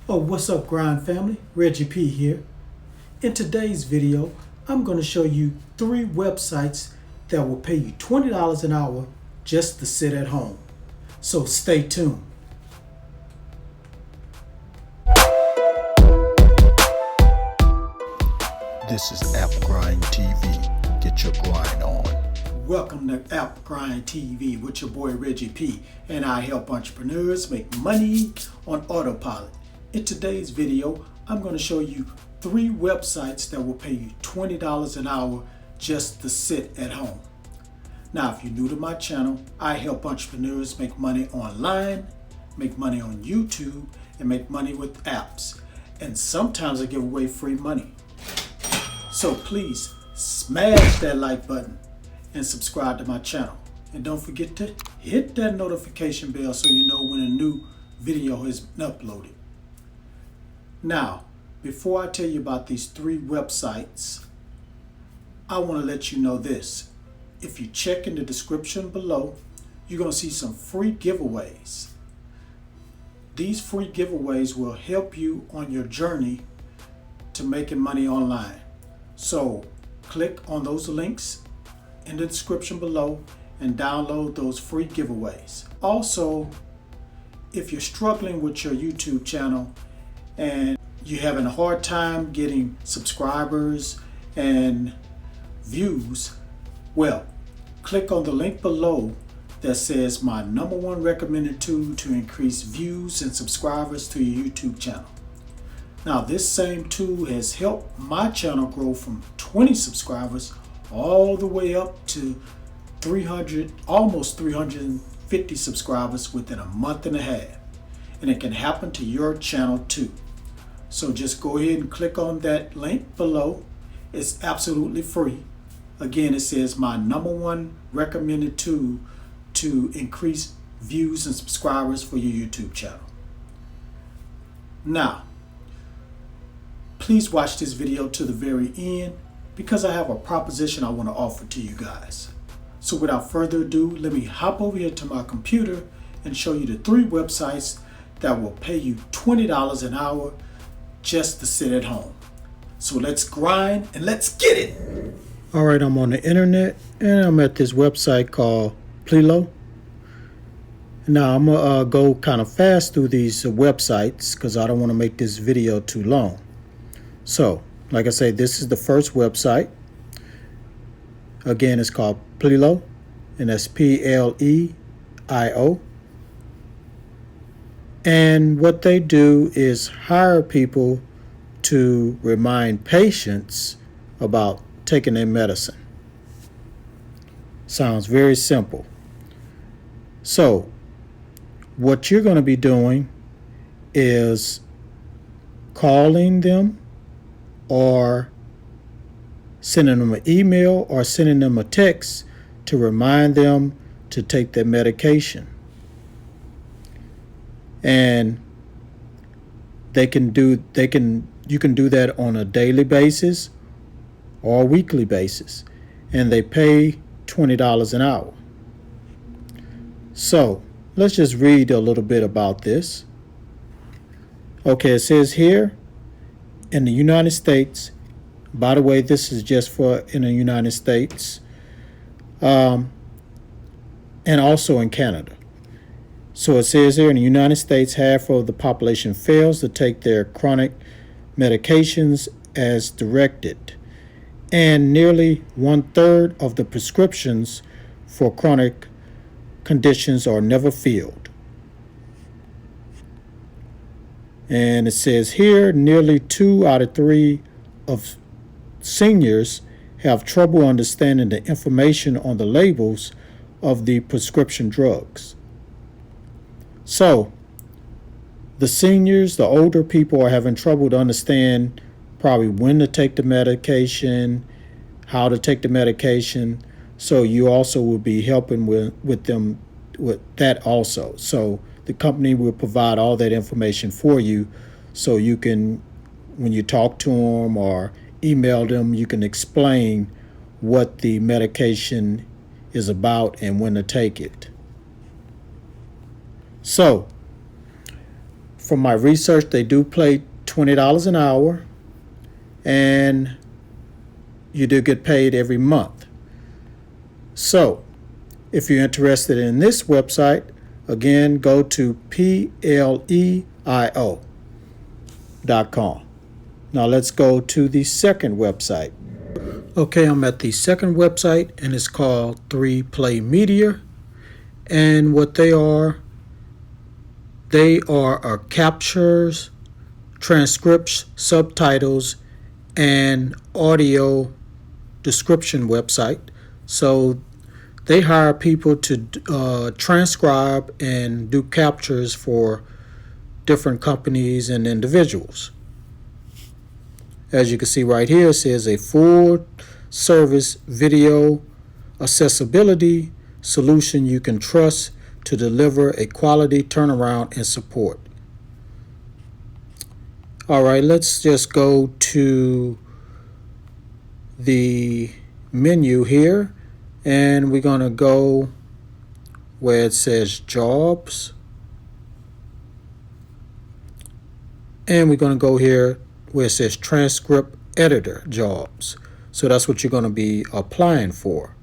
Oh, what's up, Grind family? Reggie P here. In today's video, I'm going to show you 3 websites that will pay you $20 an hour just to sit at home. So stay tuned. This is App Grind TV. Get your grind on. Welcome to App Grind TV with your boy Reggie P, and I help entrepreneurs make money on autopilot. In today's video, I'm going to show you 3 websites that will pay you $20 an hour just to sit at home. Now, if you're new to my channel, I help entrepreneurs make money online, make money on YouTube, and make money with apps. And sometimes I give away free money. So please smash that like button and subscribe to my channel. And don't forget to hit that notification bell so you know when a new video has been uploaded. Now, before I tell you about these 3 websites, I want to let you know this. If you check in the description below, you're going to see some free giveaways. These free giveaways will help you on your journey to making money online. So click on those links in the description below and download those free giveaways. Also, if you're struggling with your YouTube channel and you're having a hard time getting subscribers and views, well, click on the link below that says my #1 recommended tool to increase views and subscribers to your YouTube channel. Now, this same tool has helped my channel grow from 20 subscribers all the way up to 300, almost 350 subscribers within a month and a half. And it can happen to your channel too. So just go ahead and click on that link below. It's absolutely free. Again, it says my #1 recommended tool to increase views and subscribers for your YouTube channel. Now, please watch this video to the very end because I have a proposition I want to offer to you guys. So without further ado, let me hop over here to my computer and show you the 3 websites that will pay you $20 an hour just to sit at home. So let's grind and let's get it. All right, I'm on the internet and I'm at this website called Plilo. Now I'm gonna go kind of fast through these websites because I don't want to make this video too long. So, like I say, this is the first website. Again, it's called Plilo, and that's Pleo. And what they do is hire people to remind patients about taking their medicine. Sounds very simple. So, what you're going to be doing is calling them or sending them an email or sending them a text to remind them to take their medication. And you can do that on a daily basis or a weekly basis, and they pay $20 an hour. So let's just read a little bit about this. Okay, it says here, in the United States, by the way, this is just for in the United States, and also in Canada. So it says here, in the United States, half of the population fails to take their chronic medications as directed, and nearly 1/3 of the prescriptions for chronic conditions are never filled. And it says here, nearly 2 out of 3 of seniors have trouble understanding the information on the labels of the prescription drugs. So, the seniors, the older people, are having trouble to understand probably when to take the medication, how to take the medication. So you also will be helping with them with that also. So the company will provide all that information for you so you can, when you talk to them or email them, you can explain what the medication is about and when to take it. So From my research, they do pay $20 an hour, and you do get paid every month. So, if you're interested in this website, again, go to pleio.com. Now let's go to the second website. Okay, I'm at the second website, and it's called 3Play Media. And what they are captures, transcripts, subtitles, and audio description website. So they hire people to transcribe and do captures for different companies and individuals. As you can see right here, it says a full service video accessibility solution you can trust to deliver a quality turnaround and support. All right, let's just go to the menu here, and we're going to go where it says jobs, and we're going to go here where it says transcript editor jobs. So that's what you're going to be applying for.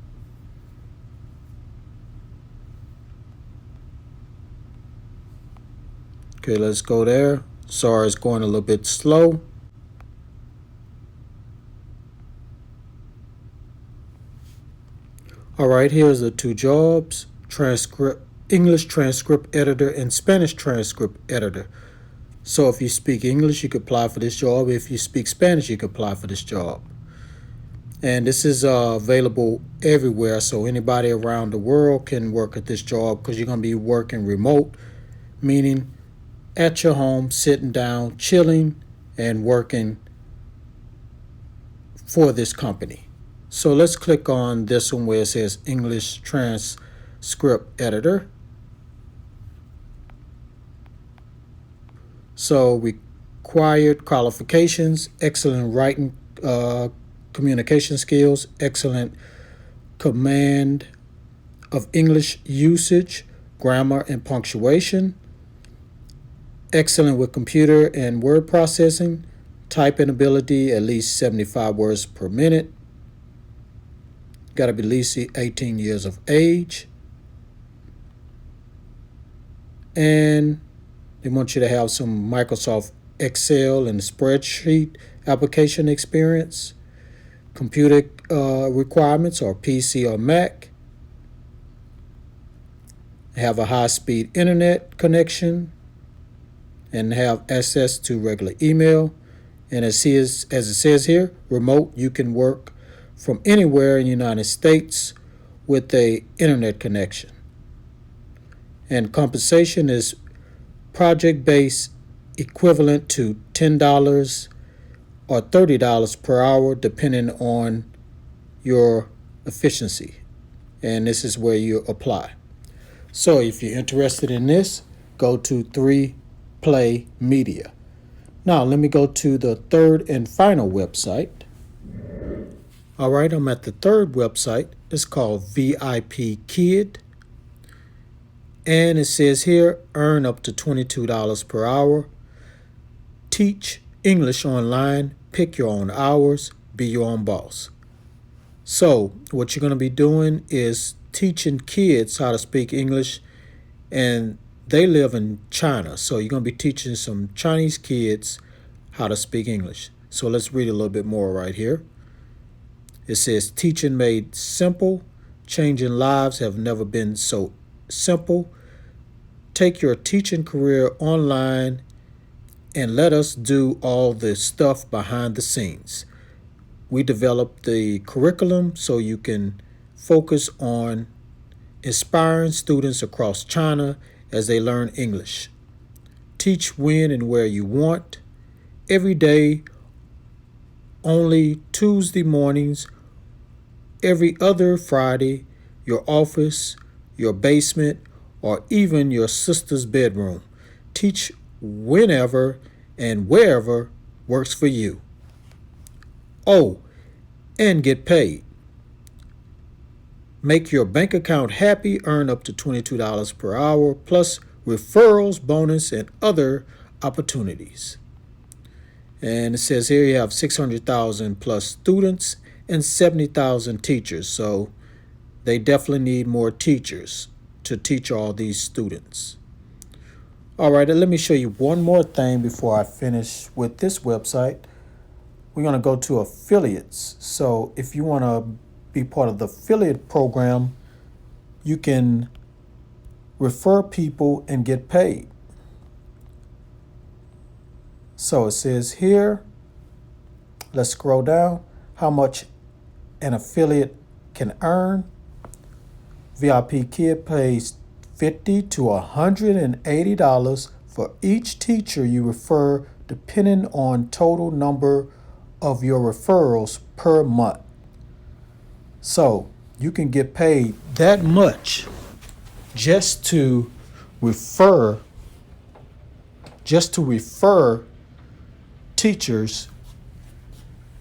Okay, let's go there. Sorry, it's going a little bit slow. All right, here's the two jobs: English transcript editor and Spanish transcript editor. So if you speak English, you can apply for this job. If you speak Spanish, you can apply for this job. And this is available everywhere, so anybody around the world can work at this job, because you're going to be working remote, meaning at your home, sitting down, chilling, and working for this company. So let's click on this one where it says English transcript editor. So required qualifications: excellent writing, communication skills, excellent command of English usage, grammar and punctuation, excellent with computer and word processing, typing ability at least 75 words per minute, got to be at least 18 years of age, and they want you to have some Microsoft Excel and spreadsheet application experience. Computer requirements are PC or Mac. Have a high-speed internet connection and have access to regular email. And as it says here, remote, you can work from anywhere in the United States with a internet connection. And compensation is project-based, equivalent to $10 or $30 per hour, depending on your efficiency. And this is where you apply. So if you're interested in this, go to 3Play Media. Now let me go to the third and final website. All right, I'm at the third website. It's called VIP Kid. And it says here, earn up to $22 per hour. Teach English online. Pick your own hours. Be your own boss. So what you're going to be doing is teaching kids how to speak English. And they live in China. So you're going to be teaching some Chinese kids how to speak English. So let's read a little bit more right here. It says, teaching made simple. Changing lives have never been so simple. Take your teaching career online and let us do all the stuff behind the scenes. We developed the curriculum so you can focus on inspiring students across China as they learn English. Teach when and where you want. Every day, only Tuesday mornings, every other Friday, your office, your basement, or even your sister's bedroom. Teach whenever and wherever works for you. Oh, and get paid. Make your bank account happy. Earn up to $22 per hour, plus referrals, bonus, and other opportunities. And it says here you have 600,000 plus students and 70,000 teachers. So they definitely need more teachers to teach all these students. All right, and let me show you one more thing before I finish with this website. We're going to go to affiliates. So if you want to be part of the affiliate program, you can refer people and get paid. So it says here, let's scroll down, how much an affiliate can earn. VIP Kid pays $50 to $180 for each teacher you refer, depending on total number of your referrals per month. So you can get paid that much just to refer teachers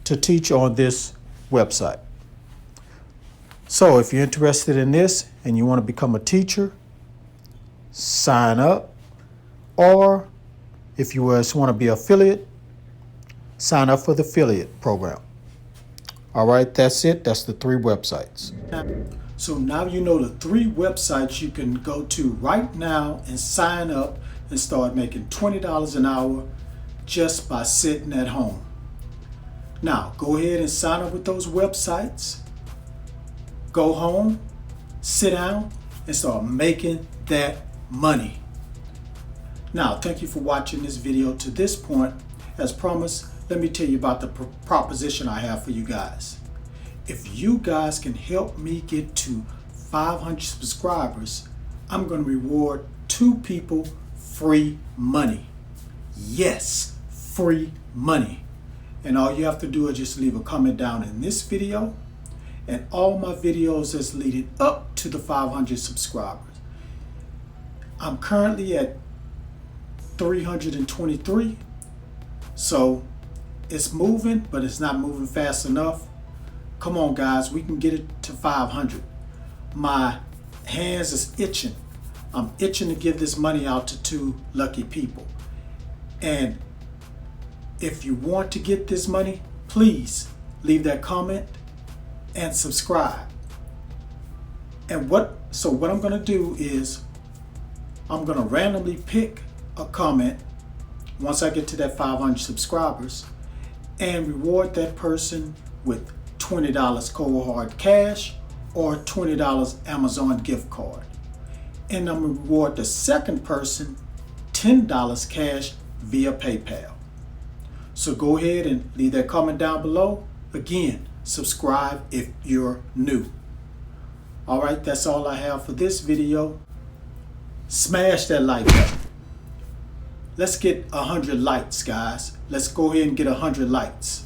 to teach on this website. So if you're interested in this and you want to become a teacher, sign up. Or if you just want to be an affiliate, sign up for the affiliate program. All right, that's it. That's the 3 websites. So now you know the 3 websites you can go to right now and sign up and start making $20 an hour just by sitting at home. Now, go ahead and sign up with those websites. Go home, sit down, and start making that money. Now, thank you for watching this video to this point. As promised, let me tell you about the proposition I have for you guys. If you guys can help me get to 500 subscribers, I'm going to reward 2 people free money. Yes, free money. And all you have to do is just leave a comment down in this video and all my videos that's leading up to the 500 subscribers. I'm currently at 323, so it's moving, but it's not moving fast enough. Come on, guys, we can get it to 500. My hands is itching. I'm itching to give this money out to 2 lucky people. And if you want to get this money, please leave that comment and subscribe. And what I'm going to do is I'm going to randomly pick a comment once I get to that 500 subscribers and reward that person with $20 cold hard cash or $20 Amazon gift card. And I'm going to reward the second person $10 cash via PayPal. So go ahead and leave that comment down below. Again, subscribe if you're new. All right, that's all I have for this video. Smash that like button. Let's get 100 likes, guys. Let's go ahead and get 100 likes.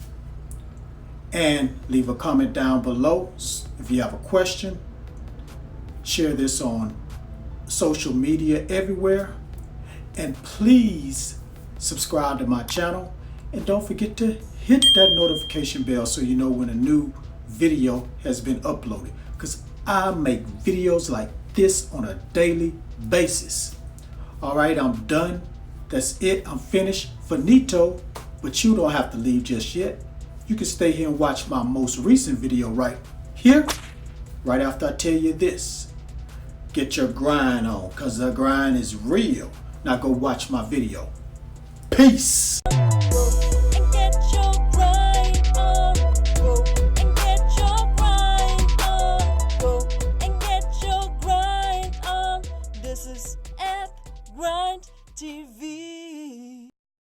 And leave a comment down below if you have a question. Share this on social media everywhere. And please subscribe to my channel. And don't forget to hit that notification bell so you know when a new video has been uploaded. Because I make videos like this on a daily basis. All right, I'm done. That's it. I'm finished. Finito. But you don't have to leave just yet. You can stay here and watch my most recent video right here, right after I tell you this. Get your grind on, because the grind is real. Now go watch my video. Peace. This is App Grind TV.